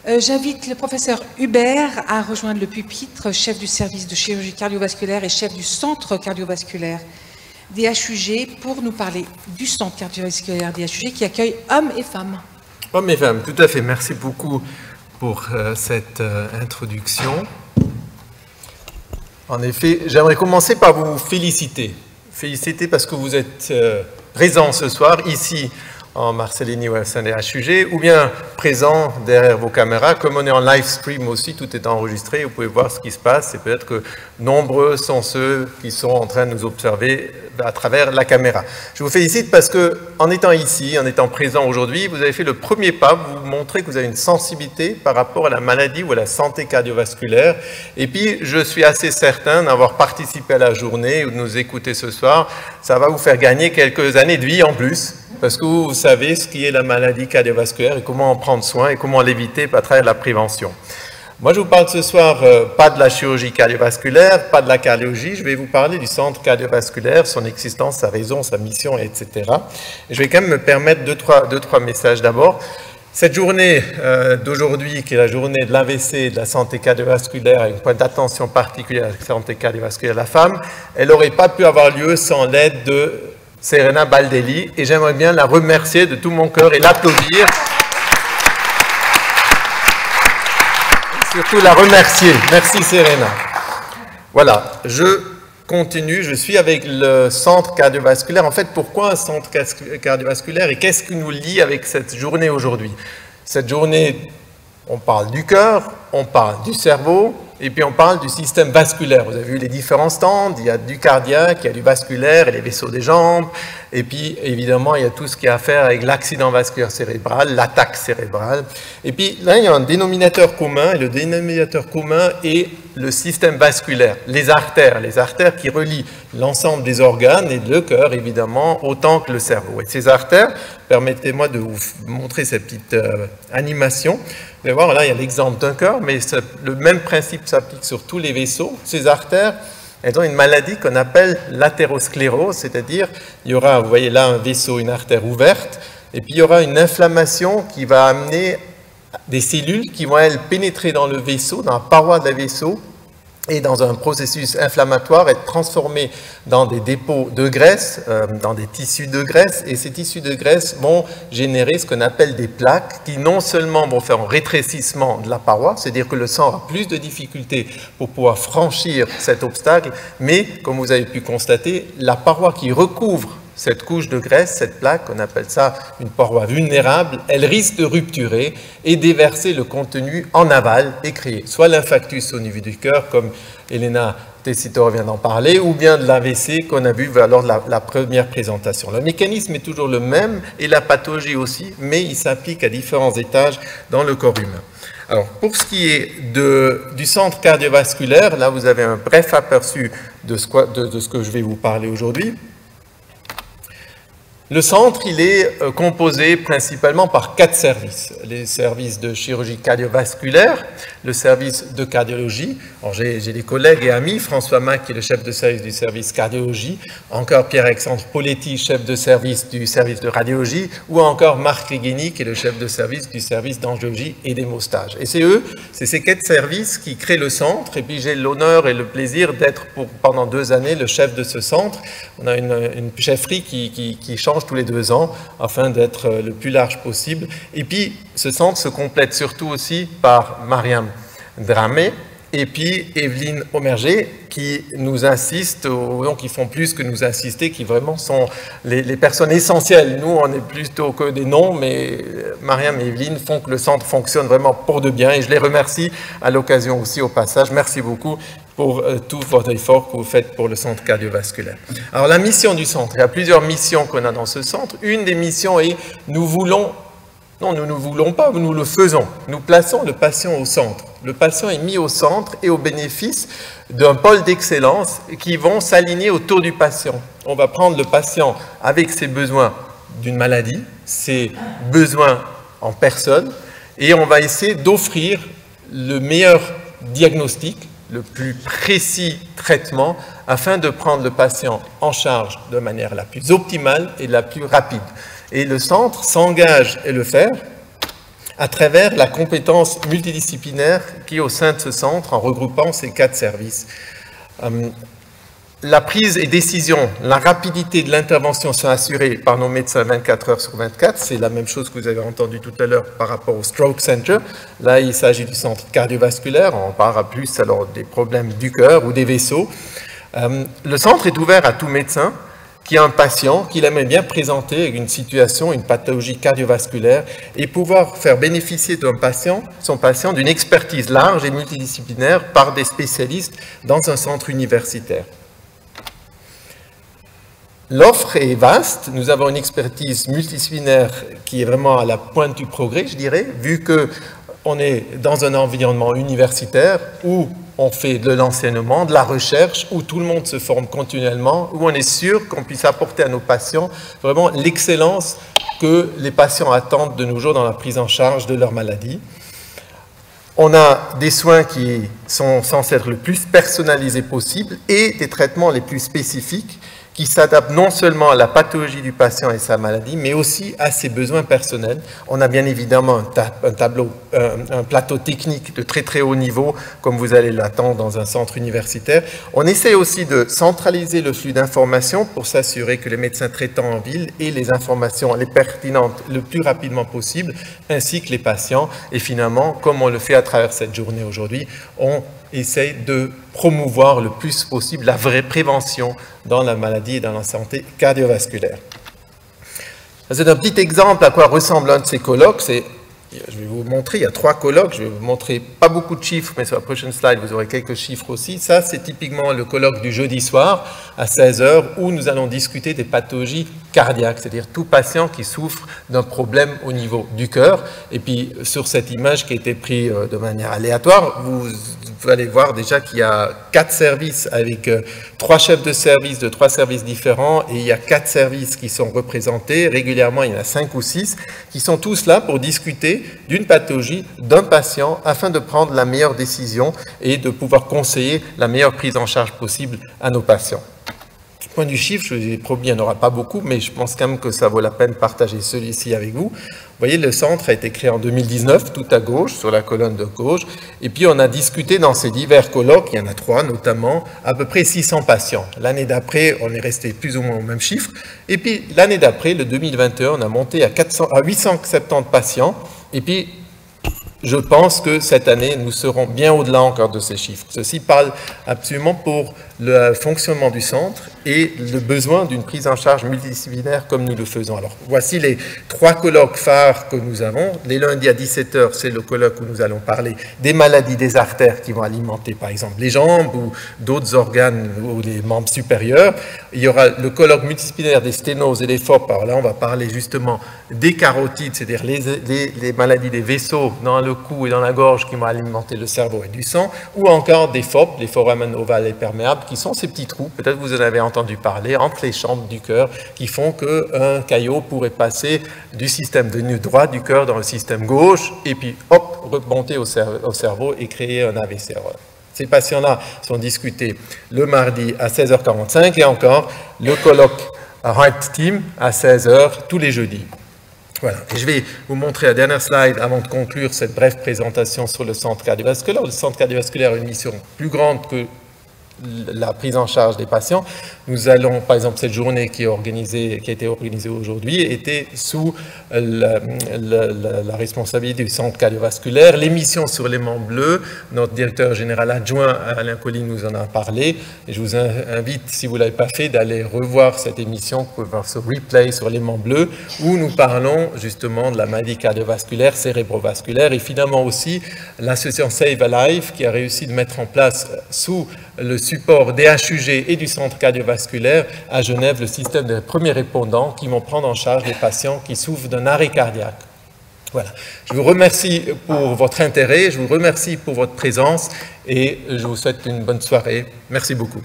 J'invite le professeur Hubert à rejoindre le pupitre, chef du service de chirurgie cardiovasculaire et chef du centre cardiovasculaire DHUG, pour nous parler du centre cardiovasculaire DHUG qui accueille hommes et femmes. Hommes et femmes, tout à fait. Merci beaucoup pour cette introduction. En effet, j'aimerais commencer par vous féliciter. Féliciter parce que vous êtes présents ce soir, ici en Marcellini ou à Saint-DHUG, ou bien présents derrière vos caméras. Comme on est en live stream aussi, tout est enregistré, vous pouvez voir ce qui se passe, et peut-être que nombreux sont ceux qui sont en train de nous observer à travers la caméra. Je vous félicite parce que, en étant ici, en étant présent aujourd'hui, vous avez fait le premier pas, vous montrez que vous avez une sensibilité par rapport à la maladie ou à la santé cardiovasculaire. Et puis, je suis assez certain d'avoir participé à la journée ou de nous écouter ce soir, ça va vous faire gagner quelques années de vie en plus, parce que vous savez ce qui est la maladie cardiovasculaire et comment en prendre soin et comment l'éviter à travers la prévention. Moi, je vous parle ce soir pas de la chirurgie cardiovasculaire, pas de la cardiologie, je vais vous parler du centre cardiovasculaire, son existence, sa raison, sa mission, etc. Et je vais quand même me permettre deux, trois messages d'abord. Cette journée d'aujourd'hui, qui est la journée de l'AVC et de la santé cardiovasculaire, avec un point d'attention particulière à la santé cardiovasculaire de la femme, elle n'aurait pas pu avoir lieu sans l'aide de Serena Baldelli, et j'aimerais bien la remercier de tout mon cœur et l'applaudir. Surtout la remercier. Merci Serena. Voilà, je continue, je suis avec le centre cardiovasculaire. En fait, pourquoi un centre cardiovasculaire et qu'est-ce qui nous lie avec cette journée aujourd'hui? Cette journée, on parle du cœur, on parle du cerveau, et puis on parle du système vasculaire. Vous avez vu les différents stands, il y a du cardiaque, il y a du vasculaire et les vaisseaux des jambes, et puis évidemment il y a tout ce qui a à faire avec l'accident vasculaire cérébral, l'attaque cérébrale. Et puis là il y a un dénominateur commun, et le dénominateur commun est le système vasculaire, les artères qui relient l'ensemble des organes et le cœur évidemment autant que le cerveau. Et ces artères, permettez-moi de vous montrer cette petite animation. Vous allez voir, là, il y a l'exemple d'un cœur, mais le même principe s'applique sur tous les vaisseaux. Ces artères, elles ont une maladie qu'on appelle l'athérosclérose, c'est-à-dire, il y aura, vous voyez là, un vaisseau, une artère ouverte, et puis il y aura une inflammation qui va amener des cellules qui vont, elles, pénétrer dans le vaisseau, dans la paroi de la vaisseau, et dans un processus inflammatoire, être transformés dans des dépôts de graisse, dans des tissus de graisse, et ces tissus de graisse vont générer ce qu'on appelle des plaques qui non seulement vont faire un rétrécissement de la paroi, c'est-à-dire que le sang aura plus de difficultés pour pouvoir franchir cet obstacle, mais comme vous avez pu constater, la paroi qui recouvre cette couche de graisse, cette plaque, on appelle ça une paroi vulnérable, elle risque de rupturer et déverser le contenu en aval et créer soit l'infarctus au niveau du cœur, comme Elena Tessitor vient d'en parler, ou bien de l'AVC qu'on a vu lors de la première présentation. Le mécanisme est toujours le même et la pathologie aussi, mais il s'applique à différents étages dans le corps humain. Alors, pour ce qui est du centre cardiovasculaire, là vous avez un bref aperçu de ce que je vais vous parler aujourd'hui. Le centre, il est composé principalement par 4 services. Les services de chirurgie cardiovasculaire, le service de cardiologie. J'ai des collègues et amis, François Mac, qui est le chef de service du service cardiologie, encore Pierre-Alexandre Poletti, chef de service du service de radiologie, ou encore Marc Rigini, qui est le chef de service du service d'angiologie et d'hémostage. Et c'est ces 4 services qui créent le centre, et puis j'ai l'honneur et le plaisir d'être pendant 2 années le chef de ce centre. On a une chefferie qui change tous les 2 ans afin d'être le plus large possible. Et puis, ce centre se complète surtout aussi par Mariam Dramé et puis Evelyne Omerger qui nous assistent, donc qui font plus que nous assister, qui vraiment sont les personnes essentielles. Nous, on est plutôt que des noms, mais Mariam et Evelyne font que le centre fonctionne vraiment pour de bien et je les remercie à l'occasion aussi au passage. Merci beaucoup pour tout votre effort que vous faites pour le centre cardiovasculaire. Alors la mission du centre, il y a plusieurs missions qu'on a dans ce centre. Une des missions est, nous ne voulons pas, nous le faisons. Nous plaçons le patient au centre. Le patient est mis au centre et au bénéfice d'un pôle d'excellence qui vont s'aligner autour du patient. On va prendre le patient avec ses besoins d'une maladie, ses besoins en personne, et on va essayer d'offrir le meilleur diagnostic, le plus précis traitement afin de prendre le patient en charge de manière la plus optimale et la plus rapide. Et le centre s'engage à le faire à travers la compétence multidisciplinaire qui est au sein de ce centre en regroupant ces 4 services. La prise et décision, la rapidité de l'intervention sont assurées par nos médecins 24 heures sur 24. C'est la même chose que vous avez entendu tout à l'heure par rapport au Stroke Center. Là, il s'agit du centre cardiovasculaire. On parlera plus alors des problèmes du cœur ou des vaisseaux. Le centre est ouvert à tout médecin qui a un patient qu'il aimerait bien présenter avec une situation, une pathologie cardiovasculaire et pouvoir faire bénéficier son patient d'une expertise large et multidisciplinaire par des spécialistes dans un centre universitaire. L'offre est vaste, nous avons une expertise multidisciplinaire qui est vraiment à la pointe du progrès, je dirais, vu qu'on est dans un environnement universitaire où on fait de l'enseignement, de la recherche, où tout le monde se forme continuellement, où on est sûr qu'on puisse apporter à nos patients vraiment l'excellence que les patients attendent de nos jours dans la prise en charge de leur maladie. On a des soins qui sont censés être le plus personnalisés possible et des traitements les plus spécifiques qui s'adapte non seulement à la pathologie du patient et sa maladie, mais aussi à ses besoins personnels. On a bien évidemment un plateau technique de très très haut niveau, comme vous allez l'attendre dans un centre universitaire. On essaie aussi de centraliser le flux d'informations pour s'assurer que les médecins traitants en ville aient les informations les pertinentes le plus rapidement possible, ainsi que les patients. Et finalement, comme on le fait à travers cette journée aujourd'hui, on essaye de promouvoir le plus possible la vraie prévention dans la maladie et dans la santé cardiovasculaire. C'est un petit exemple à quoi ressemble un de ces colloques. Je vais vous montrer, il y a 3 colloques, je vais vous montrer pas beaucoup de chiffres, mais sur la prochaine slide, vous aurez quelques chiffres aussi. Ça, c'est typiquement le colloque du jeudi soir à 16 h où nous allons discuter des pathologies cardiaques, c'est-à-dire tout patient qui souffre d'un problème au niveau du cœur. Et puis, sur cette image qui a été prise de manière aléatoire, vous allez voir déjà qu'il y a 4 services avec 3 chefs de service de 3 services différents et il y a 4 services qui sont représentés. Régulièrement, il y en a 5 ou 6 qui sont tous là pour discuter d'une pathologie, d'un patient, afin de prendre la meilleure décision et de pouvoir conseiller la meilleure prise en charge possible à nos patients. Du point du chiffre, je vous ai promis, il n'y en aura pas beaucoup, mais je pense quand même que ça vaut la peine de partager celui-ci avec vous. Vous voyez, le centre a été créé en 2019, tout à gauche, sur la colonne de gauche, et puis on a discuté dans ces divers colloques, il y en a 3 notamment, à peu près 600 patients. L'année d'après, on est resté plus ou moins au même chiffre, et puis l'année d'après, le 2021, on a monté à 870 patients, et puis je pense que cette année, nous serons bien au-delà encore de ces chiffres. Ceci parle absolument pour le fonctionnement du centre et le besoin d'une prise en charge multidisciplinaire comme nous le faisons. Alors, voici les 3 colloques phares que nous avons. Les lundis à 17 h, c'est le colloque où nous allons parler des maladies des artères qui vont alimenter, par exemple, les jambes ou d'autres organes ou les membres supérieurs. Il y aura le colloque multidisciplinaire des sténoses et des FOP. Alors là, on va parler justement des carotides, c'est-à-dire les maladies des vaisseaux dans le cou et dans la gorge qui vont alimenter le cerveau et du sang, ou encore des FOP, les foramen ovales et perméables, qui sont ces petits trous, peut-être vous en avez entendu parler, entre les chambres du cœur, qui font qu'un caillot pourrait passer du système venu droit du cœur dans le système gauche, et puis hop, remonter au cerveau et créer un AVC. Ces patients-là sont discutés le mardi à 16 h 45 et encore le colloque Heart Team à 16 h tous les jeudis. Voilà. Et je vais vous montrer la dernière slide avant de conclure cette brève présentation sur le centre cardiovasculaire. Le centre cardiovasculaire a une mission plus grande que la prise en charge des patients. Nous allons, par exemple, cette journée qui a été organisée aujourd'hui, était sous la responsabilité du centre cardiovasculaire. L'émission sur l'aimant bleu, notre directeur général adjoint, Alain Colline, nous en a parlé. Et je vous invite, si vous ne l'avez pas fait, d'aller revoir cette émission. Vous pouvez voir ce replay sur l'aimant bleu, où nous parlons justement de la maladie cardiovasculaire, cérébrovasculaire, et finalement aussi l'association Save a Life, qui a réussi de mettre en place sous le support des HUG et du centre cardiovasculaire à Genève, le système des premiers répondants qui vont prendre en charge les patients qui souffrent d'un arrêt cardiaque. Voilà. Je vous remercie pour votre intérêt, je vous remercie pour votre présence et je vous souhaite une bonne soirée. Merci beaucoup.